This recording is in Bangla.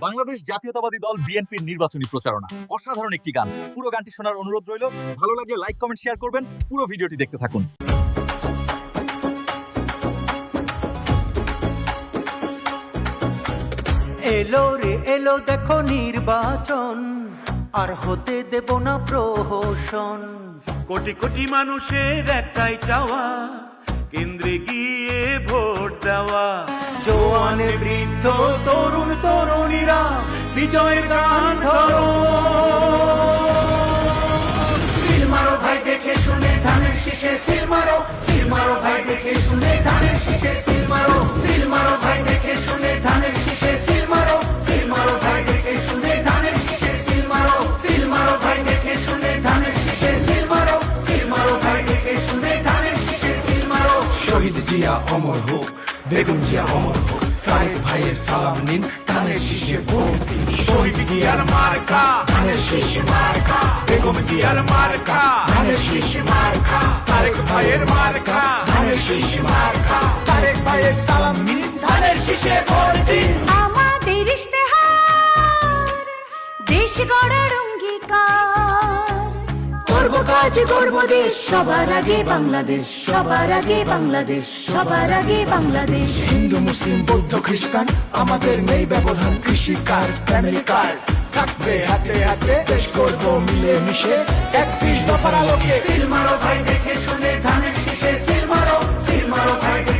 বাংলাদেশ জাতীয়তাবাদী দল বিএনপির নির্বাচনী প্রচারণা অসাধারণ একটি গান। পুরো গানটি শোনার অনুরোধ রইল। ভালো লাগলে লাইক কমেন্ট শেয়ার করবেন। পুরো ভিডিওটি দেখতে থাকুন। এলো রে এলো দেখো নির্বাচন, আর হতে দেব না প্রহসন। কোটি কোটি মানুষের একটাই চাওয়া, কেন্দ্রে গিয়ে ভোট দেওয়া। জোয়ান বৃদ্ধ তরুণ তরুণীরা বিজয়ের গান ধরো। সিল মারো ভাই দেখে শুনে ধানের শীষে সিল মারো, সিল মারো ভাই দেখে শুনে ধানের শীষে সিল মারো, সিল মারো ভাই দেখে শুনে ধানের শীষে সিল মারো, সিল মারো ভাই দেখে শুনে ধানের শীষে সিল মারো, সিল মারো ভাই দেখে শুনে ধানের শীষে সিল মারো, সিল মারো ভাই দেখে শুনে ধানের শীষে সিল মারো। শহীদ জিয়া অমর হোক, বেগম জিয়া অমর হোক, তারেক ভাইয়ের সালাম নিন, ধানের শীষে ভোট দিন। শহীদ জিয়ার মার্কা, ধানের শীষে মার্কা, বেগম জিয়ার মার্কা, ধানের শীষে মার্কা, তারেক ভাইয়ের মার্কা, ধানের শীষে মার্কা, তারেক ভাইয়ের সালাম নিন, ধানের শীষে ভোট দিন। আমাদের ইশতেহার দেশ গড়ার অঙ্গীকার, করব কাজ করব দেশ, সবার আগে বাংলাদেশ, সবার আগে বাংলাদেশ, সবার আগে বাংলাদেশ। হিন্দু মুসলিম বৌদ্ধ খ্রিস্টান আমাদের নেই ব্যবধান। কৃষি কার্ড ফ্যামিলি কার্ড থাকবে হাতে হাতে, দেশ করব মিলে মিশে 31 দফার আলোকে। সিল মারো ভাই দেখে শুনে ধানের শীষে সিল মারো, সিল মারো ভাই দেখে